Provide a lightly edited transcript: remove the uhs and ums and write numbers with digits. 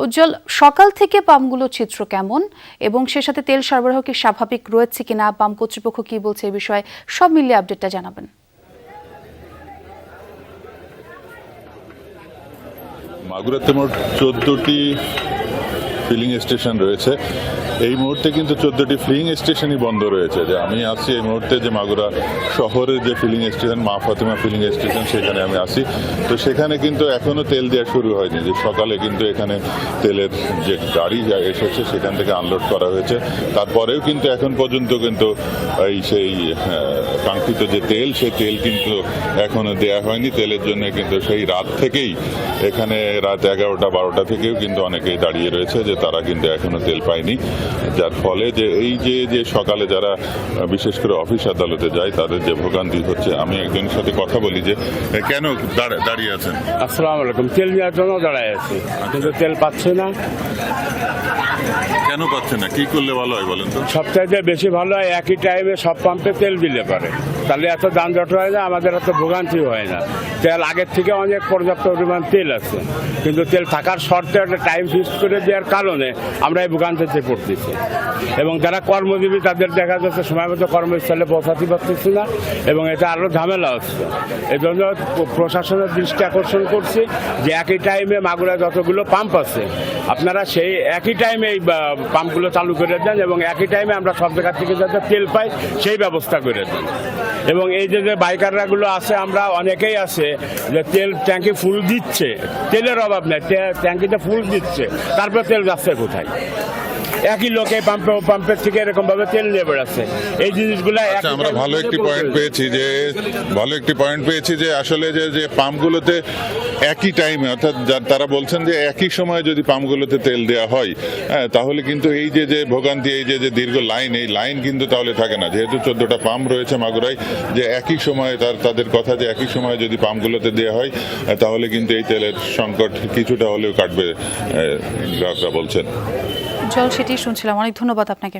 উজ্জ্বল, সকাল থেকে পাম্পগুলোর চিত্র কেমন এবং সে সাথে তেল সরবরাহ কি স্বাভাবিক রয়েছে কিনা, পাম্প কর্তৃপক্ষ কি বলছে এই বিষয়ে সব মিলিয়ে আপডেটটা জানাবেন। মাগুরাতে মোট 14টি ফিলিং স্টেশন রয়েছে। এই মুহূর্তে কিন্তু 14টি ফিলিং স্টেশনই বন্ধ রয়েছে। যে আমি আসছি এই মুহূর্তে যে মাগুরা শহরের যে ফিলিং স্টেশন মা ফাতেমা ফিলিং স্টেশন, সেখানে আমি আসি। তো সেখানে কিন্তু এখনো তেল দেওয়া শুরু হয়নি। যে সকালে কিন্তু এখানে তেলের যে গাড়ি এসেছে সেখান থেকে আনলোড করা হয়েছে, তারপরেও কিন্তু এখন পর্যন্ত কিন্তু সেই কাঙ্ক্ষিত যে তেল, সেই তেল কিন্তু এখনো দেয়া হয়নি। তেলের জন্য কিন্তু সেই রাত থেকেই এখানে রাত 11টা 12টা থেকেও কিন্তু অনেকেই দাঁড়িয়ে রয়েছে যে তারা কিন্তু এখনো তেল পায়নি। যার ফলে যে এই যে সকালে যারা বিশেষ করে অফিস আদালতে যায় তাদের যে ভোগান্তি হচ্ছে। আমি একজনের সাথে কথা বলি যে কেন দাঁড়িয়ে আছেন। আসসালামু আলাইকুম। তেল নেওয়ার জন্য দাঁড়ায় আছি, কিন্তু তেল পাচ্ছে না। কেন পাচ্ছে না? কি করলে ভালো হয় বলেন তো? সবচাইতে বেশি ভালো হয় একই টাইমে সব পাম্পে তেল দিলে পারে, তাহলে এত যানজট হয় না, আমাদের এত ভোগান্তি হয় না। তেল আগের থেকে অনেক পর্যাপ্ত পরিমাণ তেল আছে, কিন্তু তেল থাকার শর্তে একটা টাইম ফিক্স করে দেওয়ার কারণে আমরা এই ভোগান্তিতে পড়তেছি। এবং যারা কর্মজীবী তাদের দেখা যাচ্ছে সময় মতো কর্মস্থলে পৌঁছাতে পারতেছি না, এবং এটা আরও ঝামেলা হচ্ছে। এই জন্য প্রশাসনের দৃষ্টি আকর্ষণ করছি যে একই টাইমে মাগুরা যতগুলো পাম্প আছে আপনারা সেই একই টাইমে এই পাম্পগুলো চালু করে দেন, এবং একই টাইমে আমরা সব জায়গা থেকে যাতে তেল পাই সেই ব্যবস্থা করে দেন। এবং এই যে বাইকাররাগুলো আছে, আমরা অনেকেই আছে যে তেল ট্যাঙ্কি ফুল দিচ্ছে, তেলের অভাব নেই, ট্যাঙ্কিতে ফুল দিচ্ছে, তারপর তেল যাচ্ছে কোথায়? একই লোকে পাম্পের থেকে এরকম ভাবে তেল নিয়ে বেড়াচ্ছে। এই জিনিসগুলো আমরা ভালো একটি পয়েন্ট পেয়েছি যে আসলে যে পাম্পগুলোতে একই টাইমে, অর্থাৎ তারা বলছেন যে একই সময়ে যদি পাম্পগুলোতে তেল দেওয়া হয় তাহলে কিন্তু এই যে ভোগান্তি, এই যে দীর্ঘ লাইন, এই লাইন কিন্তু তাহলে থাকে না। যেহেতু 14টা পাম্প রয়েছে মাগুরায়, যে একই সময়ে তাদের কথা যে একই সময়ে যদি পাম্পগুলোতে দেওয়া হয় তাহলে কিন্তু এই তেলের সংকট কিছুটা হলেও কাটবে, গ্রাহকরা বলছেন। জল সেটি শুনছিলাম, অনেক ধন্যবাদ আপনাকে।